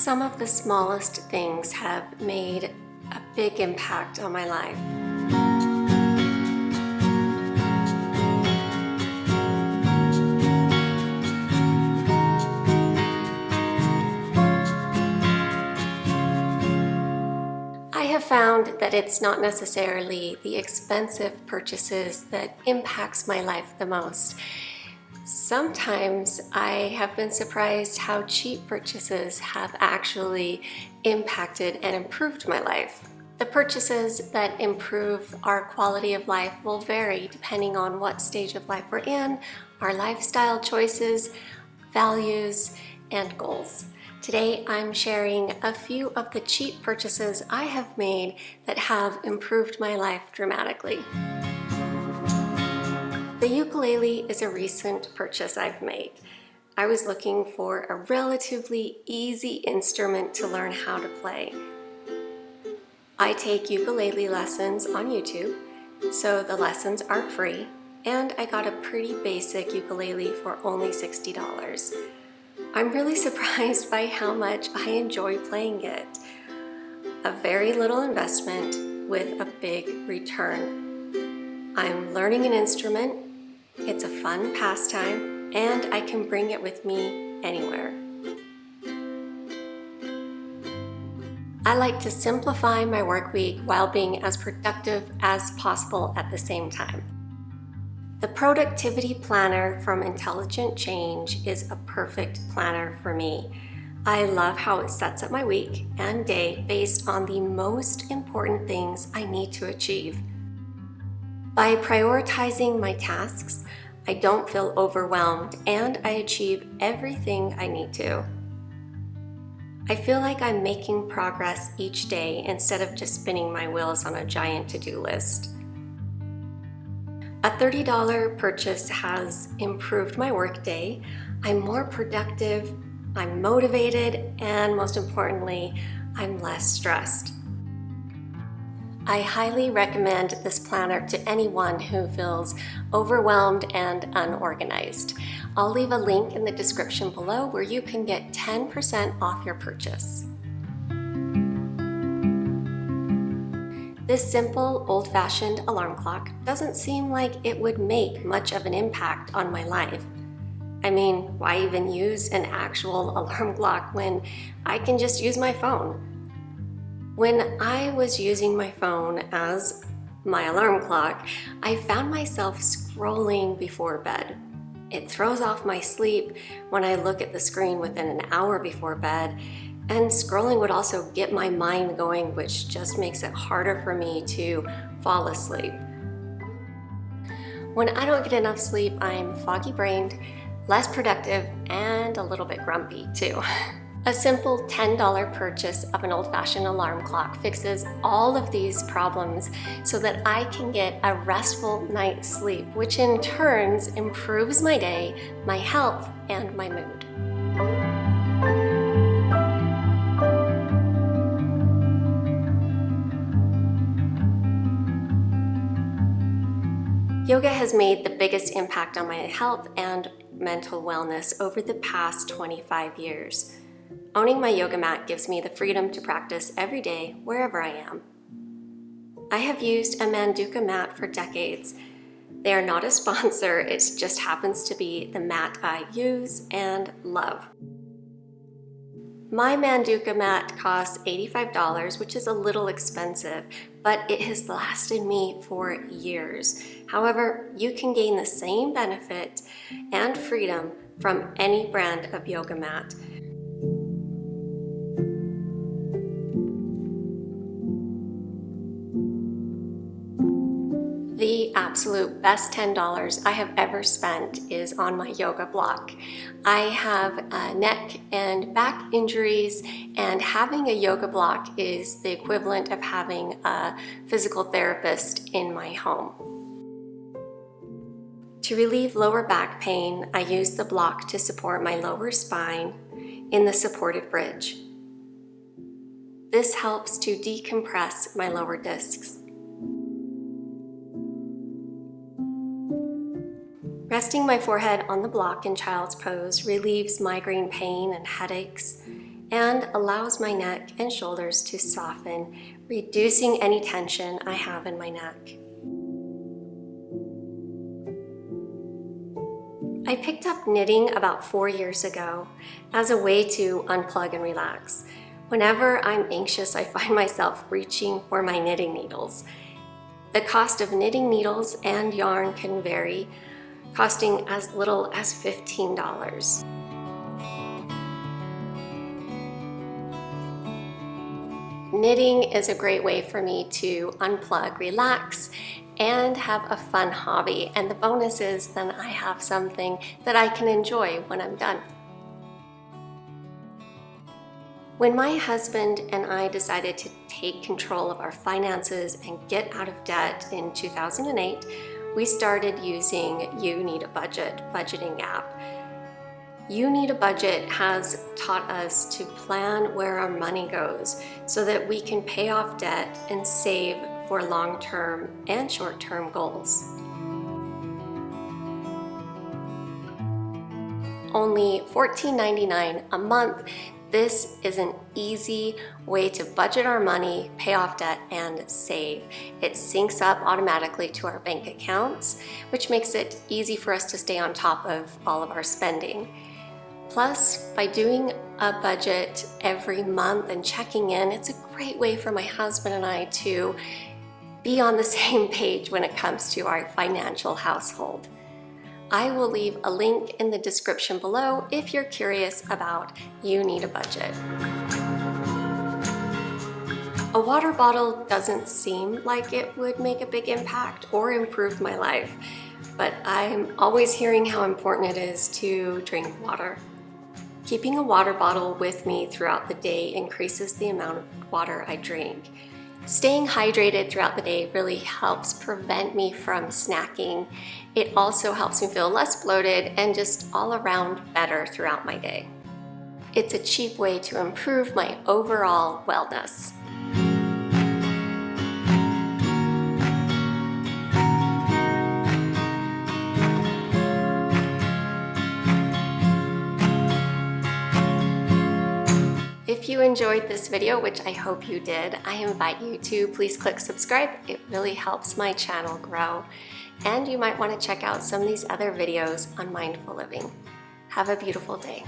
Some of the smallest things have made a big impact on my life. I have found that it's not necessarily the expensive purchases that impacts my life the most. Sometimes I have been surprised how cheap purchases have actually impacted and improved my life. The purchases that improve our quality of life will vary depending on what stage of life we're in, our lifestyle choices, values, and goals. Today I'm sharing a few of the cheap purchases I have made that have improved my life dramatically. The ukulele is a recent purchase I've made. I was looking for a relatively easy instrument to learn how to play. I take ukulele lessons on YouTube, so the lessons aren't free, and I got a pretty basic ukulele for only $60. I'm really surprised by how much I enjoy playing it. A very little investment with a big return. I'm learning an instrument. It's a fun pastime, and I can bring it with me anywhere. I like to simplify my work week while being as productive as possible at the same time. The Productivity Planner from Intelligent Change is a perfect planner for me. I love how it sets up my week and day based on the most important things I need to achieve. By prioritizing my tasks, I don't feel overwhelmed and I achieve everything I need to. I feel like I'm making progress each day instead of just spinning my wheels on a giant to-do list. A $30 purchase has improved my workday. I'm more productive, I'm motivated, and most importantly, I'm less stressed. I highly recommend this planner to anyone who feels overwhelmed and unorganized. I'll leave a link in the description below where you can get 10% off your purchase. This simple, old-fashioned alarm clock doesn't seem like it would make much of an impact on my life. I mean, why even use an actual alarm clock when I can just use my phone? When I was using my phone as my alarm clock, I found myself scrolling before bed. It throws off my sleep when I look at the screen within an hour before bed, and scrolling would also get my mind going, which just makes it harder for me to fall asleep. When I don't get enough sleep, I'm foggy-brained, less productive, and a little bit grumpy too. A simple $10 purchase of an old-fashioned alarm clock fixes all of these problems so that I can get a restful night's sleep, which in turn improves my day, my health, and my mood. Yoga has made the biggest impact on my health and mental wellness over the past 25 years. Owning my yoga mat gives me the freedom to practice every day, wherever I am. I have used a Manduka mat for decades. They are not a sponsor, it just happens to be the mat I use and love. My Manduka mat costs $85, which is a little expensive, but it has lasted me for years. However, you can gain the same benefit and freedom from any brand of yoga mat. The absolute best $10 I have ever spent is on my yoga block. I have neck and back injuries, and having a yoga block is the equivalent of having a physical therapist in my home. To relieve lower back pain, I use the block to support my lower spine in the supported bridge. This helps to decompress my lower discs. Resting my forehead on the block in child's pose relieves migraine pain and headaches. and allows my neck and shoulders to soften, reducing any tension I have in my neck. I picked up knitting about 4 years ago as a way to unplug and relax. Whenever I'm anxious, I find myself reaching for my knitting needles. The cost of knitting needles and yarn can vary, costing as little as $15. Knitting is a great way for me to unplug, relax, and have a fun hobby. And the bonus is then I have something that I can enjoy when I'm done. When my husband and I decided to take control of our finances and get out of debt in 2008, we started using You Need a Budget budgeting app. You Need a Budget has taught us to plan where our money goes so that we can pay off debt and save for long-term and short-term goals. Only $14.99 a month, this is an easy way to budget our money, pay off debt, and save. It syncs up automatically to our bank accounts, which makes it easy for us to stay on top of all of our spending. Plus, by doing a budget every month and checking in, it's a great way for my husband and I to be on the same page when it comes to our financial household. I will leave a link in the description below if you're curious about You Need a Budget. A water bottle doesn't seem like it would make a big impact or improve my life, but I'm always hearing how important it is to drink water. Keeping a water bottle with me throughout the day increases the amount of water I drink. Staying hydrated throughout the day really helps prevent me from snacking. It also helps me feel less bloated and just all around better throughout my day. It's a cheap way to improve my overall wellness. If you enjoyed this video, which I hope you did, I invite you to please click subscribe. It really helps my channel grow. And you might want to check out some of these other videos on mindful living. Have a beautiful day.